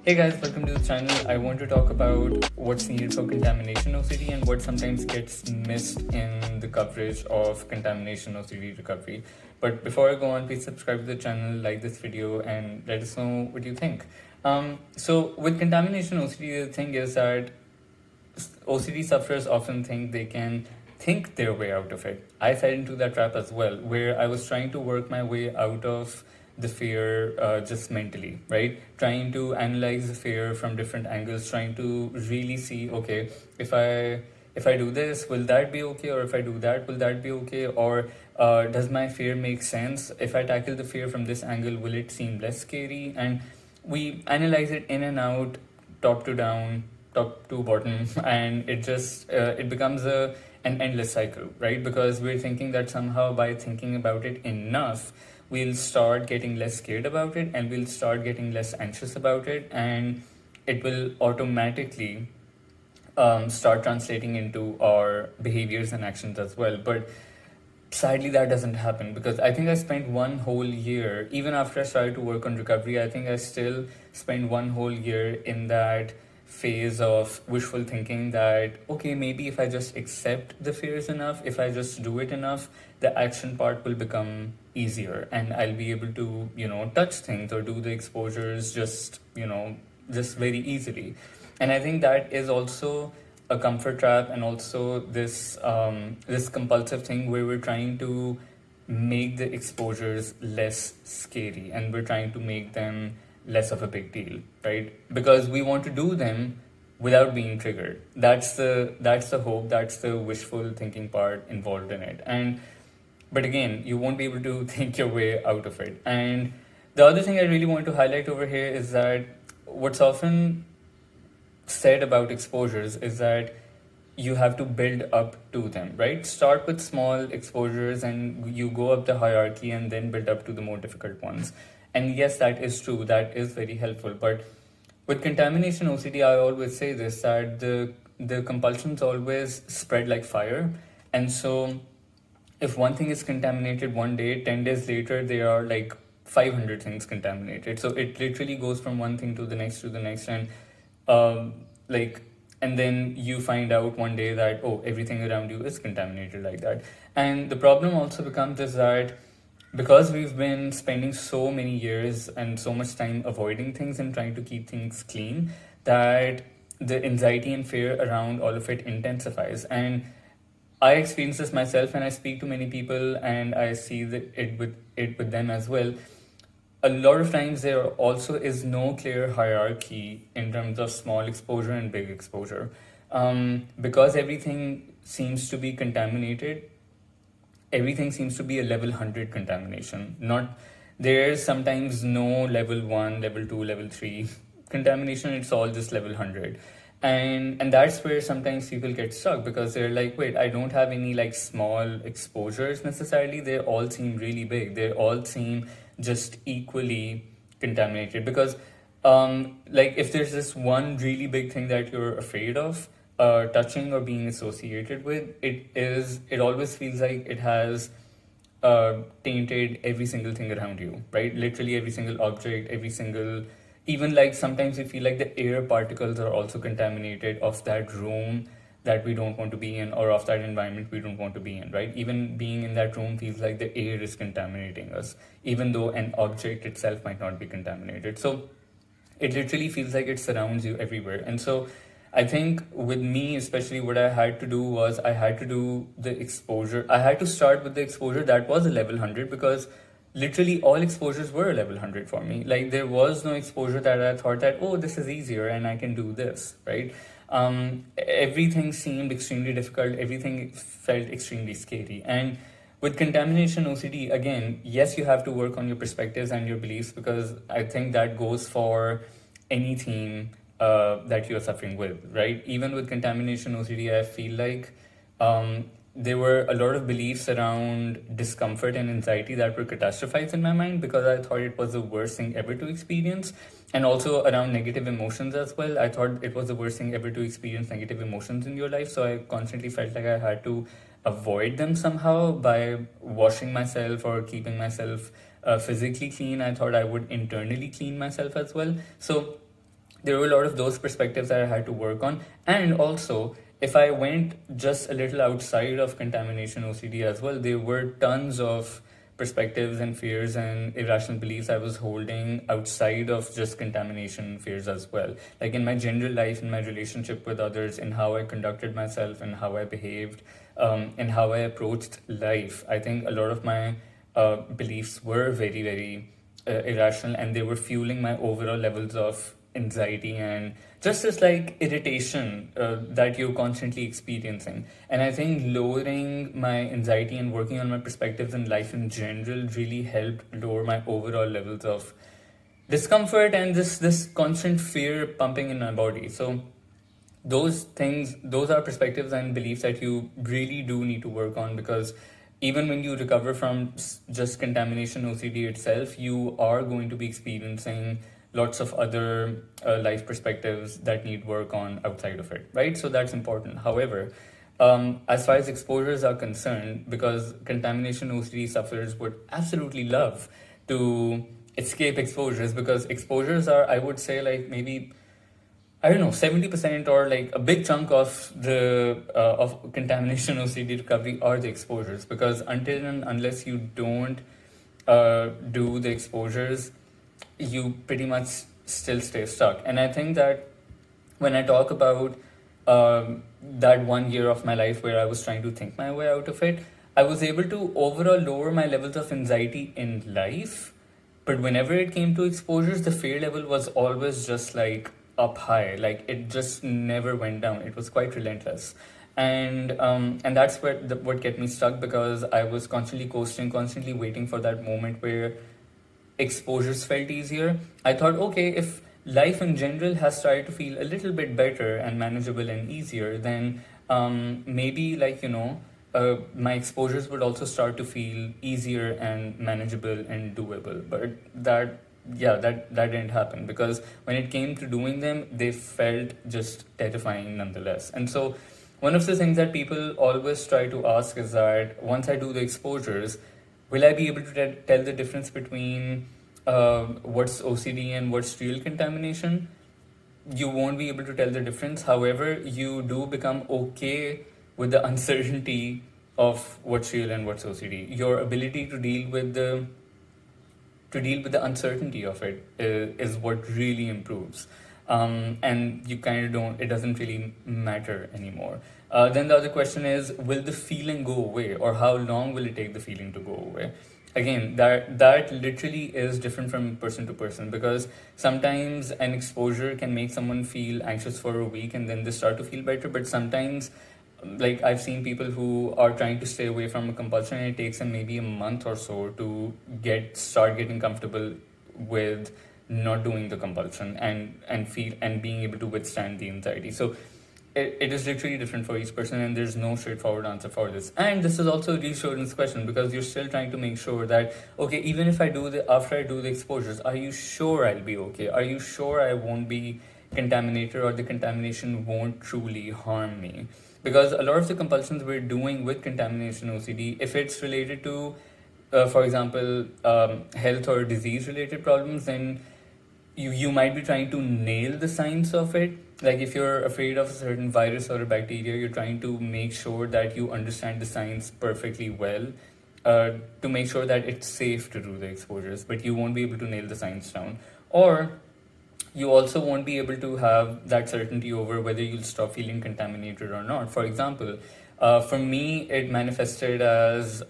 Hey guys, welcome to the channel. I want to talk about what's needed for contamination OCD and what sometimes gets missed in the coverage of contamination OCD recovery. But before I go on, please subscribe to the channel, like this video, and let us know what you think. So with contamination OCD, the thing is that OCD sufferers often think they can think their way out of it. I fell into that trap as well, where I was trying to work my way out of the fear just mentally, right? Trying to analyze the fear from different angles, trying to really see, okay, if I do this, will that be okay? Or if I do that, will that be okay? Or does my fear make sense? If I tackle the fear from this angle, will it seem less scary? And we analyze it in and out, top to down, top to bottom, and it becomes an endless cycle, right? Because we're thinking that somehow by thinking about it enough, we'll start getting less scared about it, and we'll start getting less anxious about it, and it will automatically start translating into our behaviors and actions as well. But sadly, that doesn't happen, because I think I spent one whole year, even after I started to work on recovery, I think I still spent one whole year in that phase of wishful thinking that, okay, maybe if I just accept the fears enough, if I just do it enough, the action part will become easier, and I'll be able to, touch things or do the exposures just very easily. And I think that is also a comfort trap, and also this compulsive thing where we're trying to make the exposures less scary, and we're trying to make them less of a big deal, right? Because we want to do them without being triggered. That's the hope, that's the wishful thinking part involved in it. And but again, you won't be able to think your way out of it. And the other thing I really want to highlight over here is that what's often said about exposures is that you have to build up to them, right? Start with small exposures and you go up the hierarchy and then build up to the more difficult ones. And yes, that is true, that is very helpful. But with contamination OCD, I always say this, that the compulsions always spread like fire. And so if one thing is contaminated one day, 10 days later, there are like 500 things contaminated. So it literally goes from one thing to the next to the next. And um, like, and then you find out one day that, oh, everything around you is contaminated like that. And the problem also becomes is that because we've been spending so many years and so much time avoiding things and trying to keep things clean, that the anxiety and fear around all of it intensifies. And I experience this myself, and I speak to many people, and I see it with them as well. A lot of times there also is no clear hierarchy in terms of small exposure and big exposure, because everything seems to be contaminated. Everything seems to be a level 100 contamination. Not There's sometimes no level 1, level 2, level 3 contamination. It's all just level 100. And that's where sometimes people get stuck, because they're like, wait, I don't have any like small exposures necessarily. They all seem really big. They all seem just equally contaminated, because like if there's this one really big thing that you're afraid of touching or being associated with, it always feels like it has tainted every single thing around you, right? Literally every single object, every single, even like sometimes we feel like the air particles are also contaminated of that room that we don't want to be in, or of that environment we don't want to be in, right? Even being in that room feels like the air is contaminating us, even though an object itself might not be contaminated. So it literally feels like it surrounds you everywhere. And so I think with me, especially, what I had to do was I had to do the exposure. I had to start with the exposure that was a level 100, because literally all exposures were a level 100 for me. Like there was no exposure that I thought that, oh, this is easier and I can do this, right? Everything seemed extremely difficult. Everything felt extremely scary. And with contamination OCD, again, yes, you have to work on your perspectives and your beliefs, because I think that goes for any theme that you're suffering with, right? Even with contamination OCD, I feel like there were a lot of beliefs around discomfort and anxiety that were catastrophized in my mind, because I thought it was the worst thing ever to experience. And also around negative emotions as well. I thought it was the worst thing ever to experience negative emotions in your life. So I constantly felt like I had to avoid them somehow by washing myself or keeping myself physically clean. I thought I would internally clean myself as well. So there were a lot of those perspectives that I had to work on. And also, if I went just a little outside of contamination OCD as well, there were tons of perspectives and fears and irrational beliefs I was holding outside of just contamination fears as well. Like in my general life, in my relationship with others, in how I conducted myself and how I behaved, and how I approached life. I think a lot of my beliefs were very, very irrational, and they were fueling my overall levels of anxiety and just this like irritation that you're constantly experiencing. And I think lowering my anxiety and working on my perspectives in life in general really helped lower my overall levels of discomfort and this constant fear pumping in my body. So those are perspectives and beliefs that you really do need to work on, because even when you recover from just contamination OCD itself, you are going to be experiencing lots of other life perspectives that need work on outside of it, right? So that's important. However, as far as exposures are concerned, because contamination OCD sufferers would absolutely love to escape exposures, because exposures are, I would say, like maybe, I don't know, 70% or like a big chunk of the of contamination OCD recovery are the exposures. Because until and unless you don't do the exposures, you pretty much still stay stuck. And I think that when I talk about that 1 year of my life where I was trying to think my way out of it, I was able to overall lower my levels of anxiety in life. But whenever it came to exposures, the fear level was always just like up high. Like it just never went down. It was quite relentless. And that's what kept me stuck, because I was constantly coasting, constantly waiting for that moment where exposures felt easier. I thought, okay, if life in general has started to feel a little bit better and manageable and easier, then maybe my exposures would also start to feel easier and manageable and doable. But that didn't happen, because when it came to doing them, they felt just terrifying nonetheless. And so one of the things that people always try to ask is that once I do the exposures, will I be able to tell the difference between what's OCD and what's real contamination? You won't be able to tell the difference. However, you do become okay with the uncertainty of what's real and what's OCD. Your ability to deal with the uncertainty of it is what really improves. And you kind of don't, it doesn't really matter anymore. Then the other question is, will the feeling go away, or how long will it take the feeling to go away? Again, that literally is different from person to person, because sometimes an exposure can make someone feel anxious for a week and then they start to feel better. But sometimes, like I've seen people who are trying to stay away from a compulsion, and it takes them maybe a month or so to start getting comfortable with not doing the compulsion and feel and being able to withstand the anxiety. So it is literally different for each person, and there's no straightforward answer for this. And this is also a reassurance question, because you're still trying to make sure that, okay, even if after I do the exposures, are you sure I'll be okay? Are you sure I won't be contaminated, or the contamination won't truly harm me? Because a lot of the compulsions we're doing with contamination OCD, if it's related to, for example, health or disease related problems, then you might be trying to nail the science of it. Like if you're afraid of a certain virus or a bacteria, you're trying to make sure that you understand the science perfectly well, to make sure that it's safe to do the exposures, but you won't be able to nail the science down. Or you also won't be able to have that certainty over whether you'll stop feeling contaminated or not. For example, for me, it manifested as,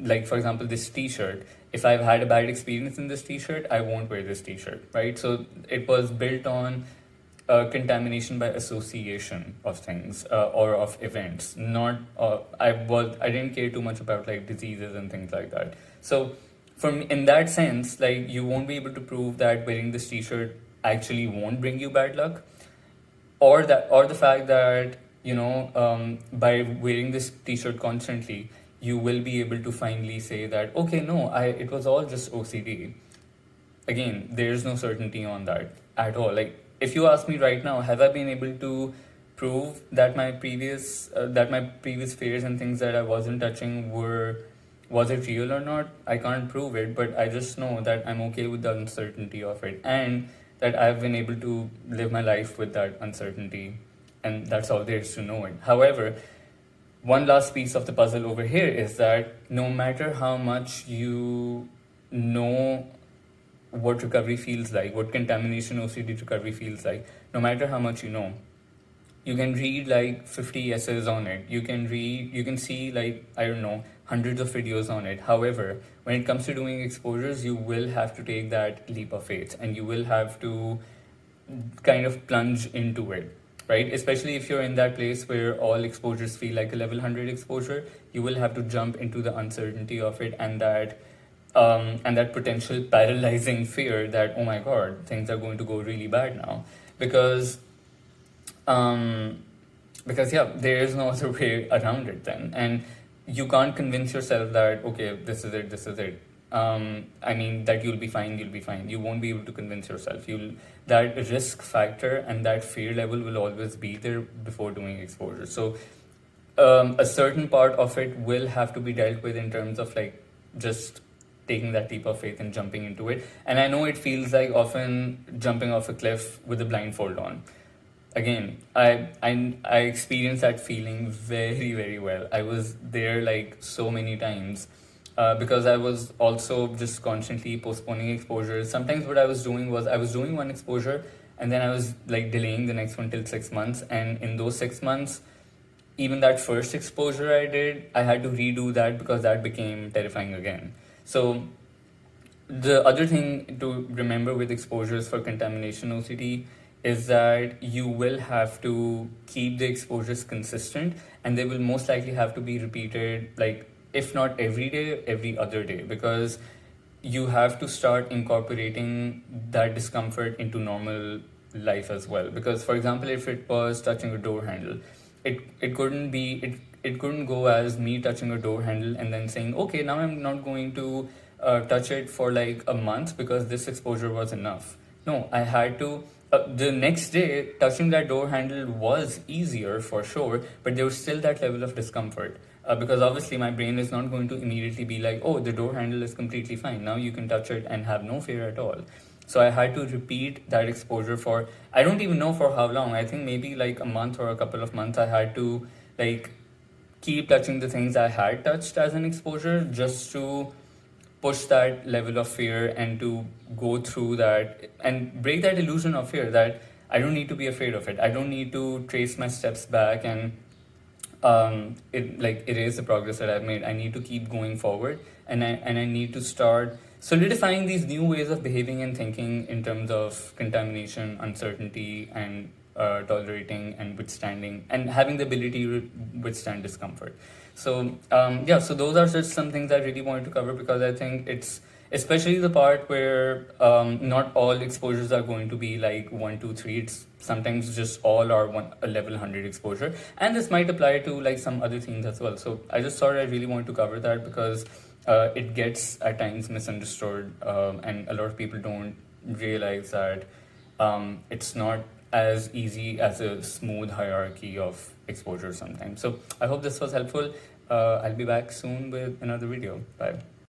like, for example, this t-shirt. If I've had a bad experience in this t-shirt, I won't wear this t-shirt, right? So it was built on contamination by association of things, or of events. Not I didn't care too much about like diseases and things like that. So from in that sense, like you won't be able to prove that wearing this t-shirt actually won't bring you bad luck, or the fact that by wearing this t-shirt constantly, you will be able to finally say that, okay, no, it was all just OCD. Again, there's no certainty on that at all. Like if you ask me right now, have I been able to prove that my previous fears and things that I wasn't touching was it real or not? I can't prove it, but I just know that I'm okay with the uncertainty of it. And that I've been able to live my life with that uncertainty, and that's all there is to know it. However, one last piece of the puzzle over here is that no matter how much you know what recovery feels like, what contamination OCD recovery feels like, no matter how much you know, you can read like 50 essays on it. You can see like, I don't know, hundreds of videos on it. However, when it comes to doing exposures, you will have to take that leap of faith and you will have to kind of plunge into it, right? Especially if you're in that place where all exposures feel like a level 100 exposure, you will have to jump into the uncertainty of it and that potential paralyzing fear that, oh my god, things are going to go really bad now. Because um, because yeah, there is no other way around it then, and you can't convince yourself that okay, this is it. I mean that you'll be fine. You won't be able to convince yourself. You'll That risk factor and that fear level will always be there before doing exposure. So a certain part of it will have to be dealt with in terms of like just taking that leap of faith and jumping into it. And I know it feels like often jumping off a cliff with a blindfold on. Again, I experienced that feeling very, very well. I was there like so many times because I was also just constantly postponing exposures. Sometimes what I was doing was I was doing one exposure and then I was like delaying the next one till 6 months. And in those 6 months, even that first exposure I did, I had to redo that because that became terrifying again. So the other thing to remember with exposures for contamination OCD is that you will have to keep the exposures consistent and they will most likely have to be repeated, like if not every day, every other day, because you have to start incorporating that discomfort into normal life as well. Because for example, if it was touching a door handle, it couldn't be it couldn't go as me touching a door handle and then saying okay, now I'm not going to touch it for like a month because this exposure was enough. No, I had to the next day touching that door handle was easier for sure, but there was still that level of discomfort because obviously my brain is not going to immediately be like, oh, the door handle is completely fine, now you can touch it and have no fear at all. So I had to repeat that exposure for, I don't even know for how long. I think maybe like a month or a couple of months. I had to like keep touching the things I had touched as an exposure just to push that level of fear and to go through that and break that illusion of fear that I don't need to be afraid of it. I don't need to trace my steps back and it like erase the progress that I've made. I need to keep going forward, and I need to start solidifying these new ways of behaving and thinking in terms of contamination, uncertainty, and tolerating and withstanding and having the ability to withstand discomfort. So yeah, so those are just some things I really wanted to cover because I think it's especially the part where not all exposures are going to be like 1 2 3. It's sometimes just all are a level 100 exposure, and this might apply to like some other things as well. So I just thought I really wanted to cover that because it gets at times misunderstood, and a lot of people don't realize that it's not as easy as a smooth hierarchy of exposure sometimes. So I hope this was helpful. I'll be back soon with another video. Bye.